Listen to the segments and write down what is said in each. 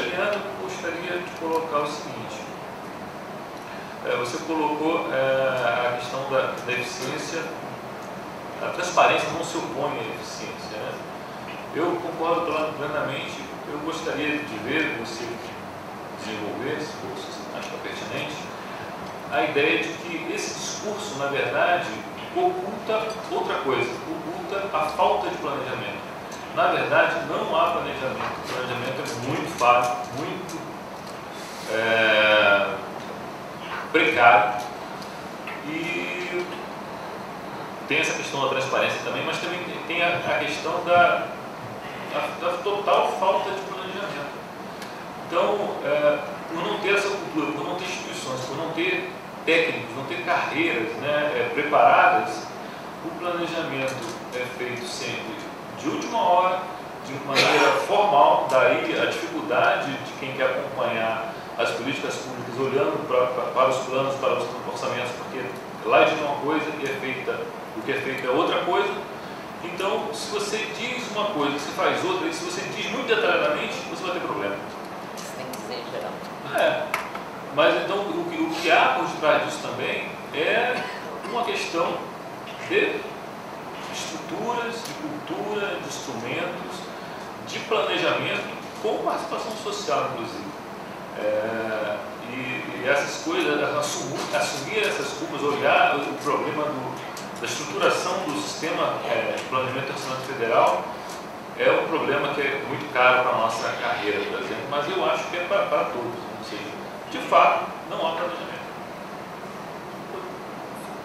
Eliana, eu gostaria de colocar o seguinte. Você colocou a questão da eficiência. A transparência não se opõe à eficiência, né? Eu concordo plenamente. Eu gostaria de ver você desenvolver, se fosse acho pertinente, a ideia de que esse discurso, na verdade, oculta outra coisa, oculta a falta de planejamento. Na verdade, não há planejamento. O planejamento é muito falho, muito precário. E tem essa questão da transparência também, mas também tem a questão da total falta de planejamento. Então, por não ter essa cultura, por não ter instituições, por não ter técnicos, não ter carreiras, né, preparadas, o planejamento é feito sempre de última hora, de maneira formal. Daí a dificuldade de quem quer acompanhar as políticas públicas olhando para os planos, para os orçamentos, porque lá diz uma coisa e o que é feito é outra coisa. Então, se você diz uma coisa, você faz outra, e se você diz muito detalhadamente, você vai ter problema. Isso tem que ser geral. Mas então o que há por detrás disso também é uma questão de estruturas, de cultura, de instrumentos, de planejamento com participação social, inclusive. E essas coisas, assumir essas culpas, olhar o problema da estruturação do sistema de planejamento e orçamento federal é um problema que é muito caro para a nossa carreira, por exemplo, mas eu acho que é para todos. Ou seja, de fato, não há planejamento.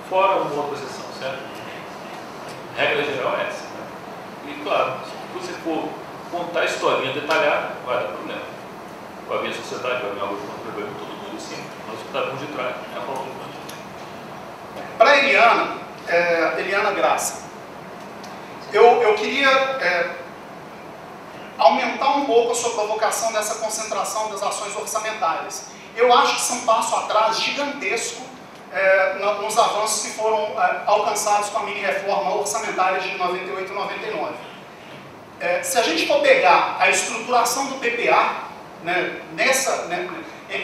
Fora uma outra exceção, certo? A regra geral é essa. Né? E claro, se você for contar a historinha detalhada, vai dar problema. Vai vir a sociedade, vai vir algo de problema, todo mundo sim. Mas o que está por detrás é a falta de planejamento. Para Eliana Graça, eu queria aumentar um pouco a sua provocação dessa concentração das ações orçamentárias. Eu acho que são um passo atrás gigantesco nos avanços que foram alcançados com a mini-reforma orçamentária de 98 e 99. Se a gente for pegar a estruturação do PPA, né,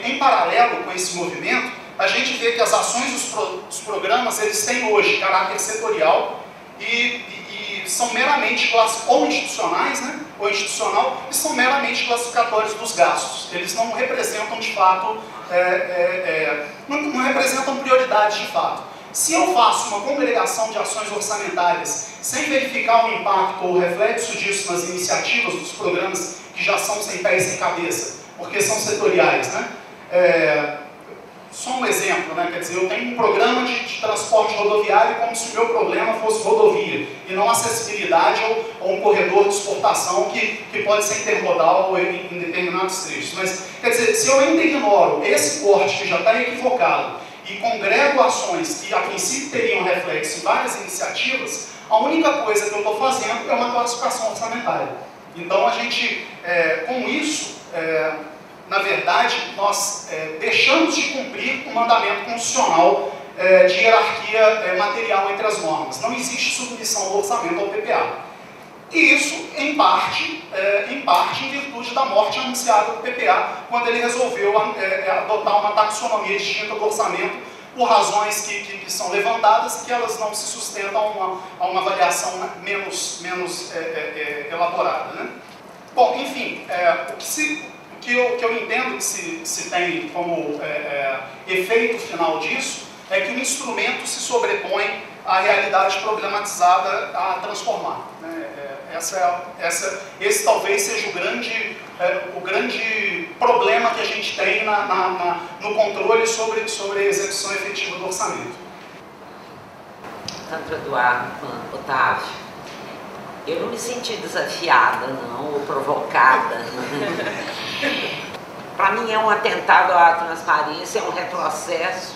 em paralelo com esse movimento, a gente vê que as ações dos programas, eles têm hoje caráter setorial e são meramente ou institucionais, né, ou institucional, e são meramente classificatórios dos gastos. Eles não representam de fato, não representam prioridades de fato. Se eu faço uma congregação de ações orçamentárias sem verificar o impacto ou o reflexo disso nas iniciativas dos programas que já são sem pé e sem cabeça, porque são setoriais, né? Só um exemplo, né? Quer dizer, eu tenho um programa de transporte rodoviário como se o meu problema fosse rodovia e não acessibilidade ou um corredor de exportação que pode ser intermodal em determinados trechos. Mas, quer dizer, se eu ainda ignoro esse corte que já está equivocado e congrego ações que a princípio teriam reflexo em várias iniciativas, a única coisa que eu estou fazendo é uma classificação orçamentária. Então, a gente, com isso, na verdade, nós deixamos de cumprir o mandamento constitucional de hierarquia material entre as normas. Não existe submissão do orçamento ao PPA. E isso, em parte, em virtude da morte anunciada do PPA, quando ele resolveu adotar uma taxonomia distinta do orçamento por razões que são levantadas e que elas não se sustentam a uma avaliação menos elaborada. Né? Bom, enfim, o que eu entendo que se tem como efeito final disso é que o instrumento se sobrepõe à realidade problematizada a transformar. Né? Esse talvez seja o grande problema que a gente tem no controle sobre a execução efetiva do orçamento. Tanto Eduardo quanto Otávio, eu não me senti desafiada, não, ou provocada. Para mim é um atentado à transparência, é um retrocesso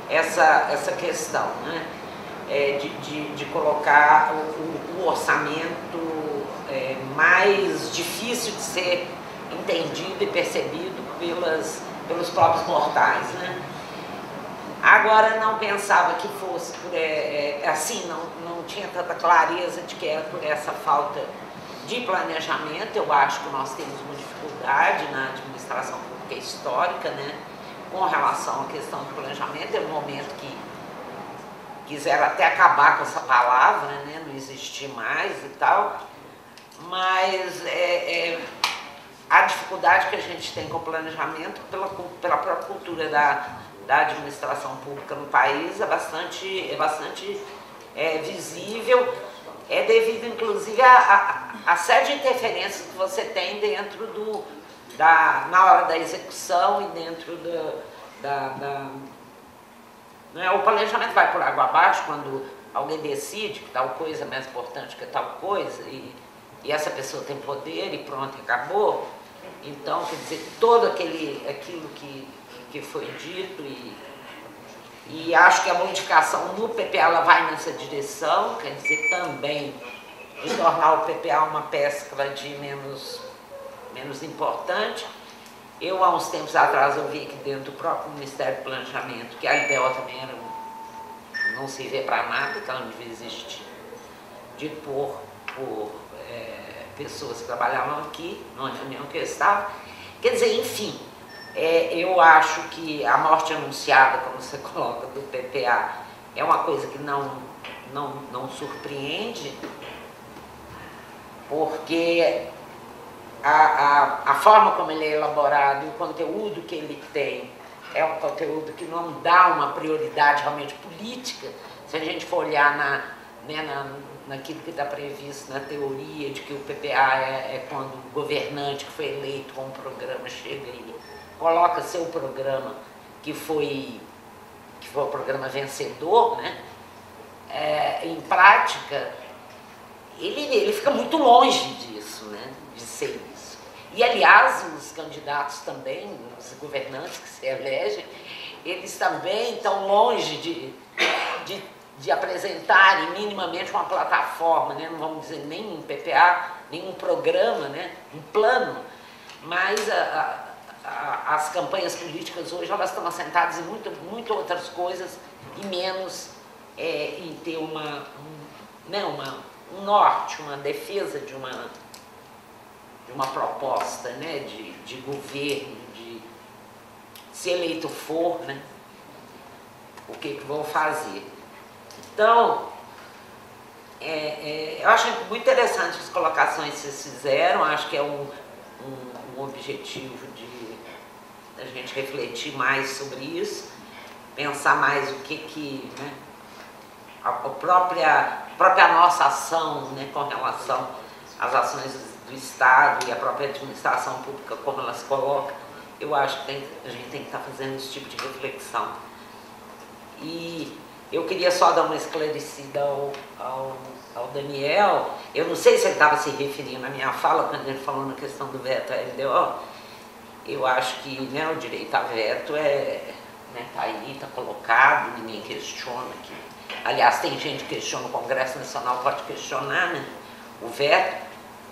essa questão, né? De colocar o orçamento mais difícil de ser entendido e percebido pelos próprios mortais, né? Agora, não pensava que fosse assim, não tinha tanta clareza de que era por essa falta de planejamento. Eu acho que nós temos uma dificuldade na administração pública histórica, né, com relação à questão do planejamento. É um momento que quiseram até acabar com essa palavra, né, não existir mais e tal, mas a dificuldade que a gente tem com o planejamento pela própria cultura da administração pública no país é bastante visível, devido inclusive a série de interferências que você tem dentro na hora da execução e dentro né, o planejamento vai por água abaixo quando alguém decide que tal coisa é mais importante que tal coisa e essa pessoa tem poder e pronto, acabou. Então, quer dizer, todo aquilo que foi dito e acho que a modificação no PPA ela vai nessa direção, quer dizer, também de tornar o PPA uma pesca de menos importante. Eu, há uns tempos atrás, eu vi que dentro do próprio Ministério do Planejamento, que a LPO também não se vê para nada, que ela não devia existir, de por pessoas que trabalhavam aqui, numa reunião que eu estava. Quer dizer, enfim, eu acho que a morte anunciada, como você coloca, do PPA, é uma coisa que não surpreende, porque a forma como ele é elaborado e o conteúdo que ele tem é um conteúdo que não dá uma prioridade realmente política. Se a gente for olhar naquilo que está previsto na teoria de que o PPA é quando o governante que foi eleito com um programa chega e coloca seu programa, que foi o programa vencedor, né? Em prática, ele fica muito longe disso, né? De ser isso. E, aliás, os candidatos também, os governantes que se elegem, eles também estão longe de apresentarem minimamente uma plataforma, né? Não vamos dizer nem um PPA, nem um programa, né? Um plano, mas as campanhas políticas hoje elas estão assentadas em muito outras coisas e menos em ter um norte, uma defesa de uma proposta, né? de governo, se eleito for, né? O que vão fazer. Então, eu acho muito interessante as colocações que vocês fizeram, acho que é um objetivo a gente refletir mais sobre isso, pensar mais o né, a própria nossa ação, né, com relação às ações do Estado e a própria administração pública, como ela se coloca. Eu acho que a gente tem que estar fazendo esse tipo de reflexão. E eu queria só dar uma esclarecida ao Daniel. Eu não sei se ele estava se referindo na minha fala, quando ele falou na questão do veto à LDO. Eu acho que, né, o direito a veto tá aí, está colocado, ninguém questiona. Aliás, tem gente que questiona, o Congresso Nacional pode questionar, né, o veto,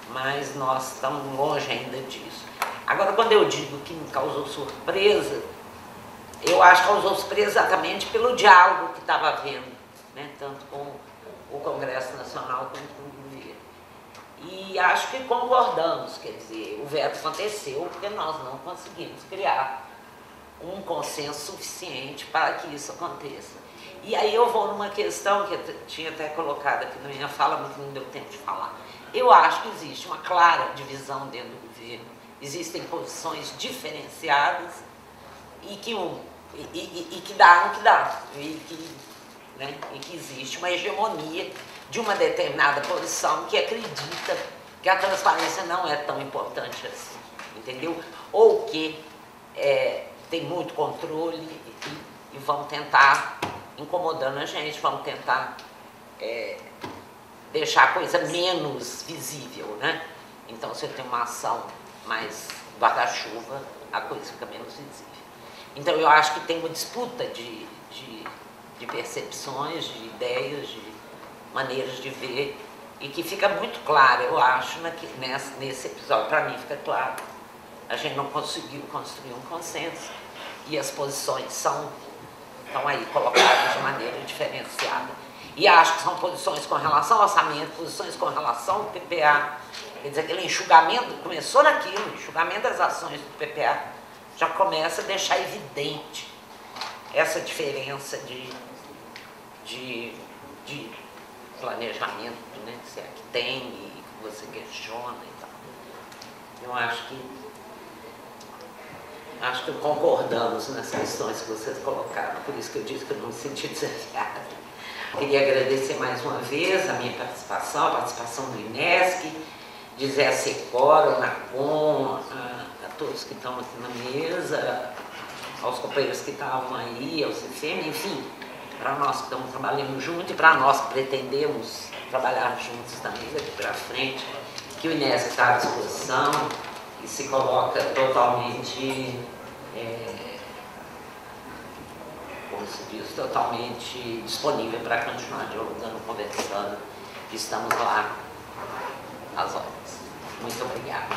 mas nós estamos longe ainda disso. Agora, quando eu digo que me causou surpresa, eu acho que causou surpresa exatamente pelo diálogo que estava havendo, né, tanto com o Congresso Nacional quanto com o governo. E acho que concordamos, quer dizer, o veto aconteceu porque nós não conseguimos criar um consenso suficiente para que isso aconteça. E aí eu vou numa questão que eu tinha até colocado aqui na minha fala, mas não deu tempo de falar. Eu acho que existe uma clara divisão dentro do governo, existem posições diferenciadas e que dá no que dá, e que existe uma hegemonia de uma determinada posição que acredita que a transparência não é tão importante assim, entendeu? Ou que tem muito controle e vão tentar, incomodando a gente, vão tentar deixar a coisa menos visível, né? Então, se eu tenho uma ação mais guarda-chuva, a coisa fica menos visível. Então, eu acho que tem uma disputa de percepções, de ideias, de maneiras de ver, e que fica muito claro, eu acho, nesse episódio, para mim fica claro, a gente não conseguiu construir um consenso, e as posições estão aí colocadas de maneira diferenciada. E acho que são posições com relação ao orçamento, posições com relação ao PPA, Quer dizer, aquele enxugamento, começou naquilo, enxugamento das ações do PPA, já começa a deixar evidente essa diferença de planejamento, né, se é que tem e que você questiona e tal. Eu acho que concordamos nas questões que vocês colocaram, por isso que eu disse que eu não me senti desafiada. Queria agradecer mais uma vez a minha participação, a participação do INESC, de Zé Secora, o NACOM, a todos que estão aqui na mesa, aos companheiros que estavam aí, ao CFM, enfim, para nós que estamos trabalhando juntos e para nós que pretendemos trabalhar juntos também daqui para frente, que o INESC está à disposição e se coloca totalmente, como se diz, totalmente disponível para continuar dialogando, conversando. Estamos lá às horas. Muito obrigada.